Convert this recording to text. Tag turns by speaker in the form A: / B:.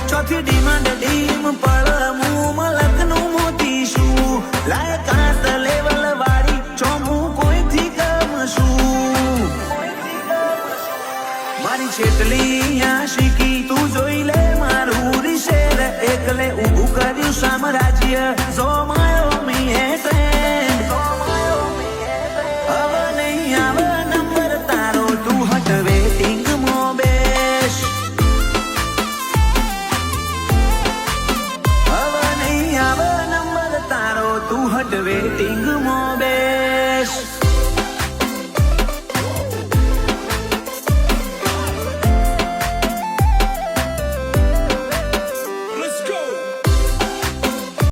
A: ચોથી demand dim પળમું મલકનું મોતીશું લાયકાત level વાળી ચોમું કોઈથી ગમશું મારી છેટલી આશિકી તું જોઈ લે મારું રીશેર એકલે ઊભું કર્યું સામ્રાજ્ય જોમાયો મીએ ટ્રેન્ડ હવે નહીં આવે નંબર તારો તું હટ વેટિંગ મો બેસ હવે નહીં આવે નંબર તારો તું હટ વેટિંગ મો બેસ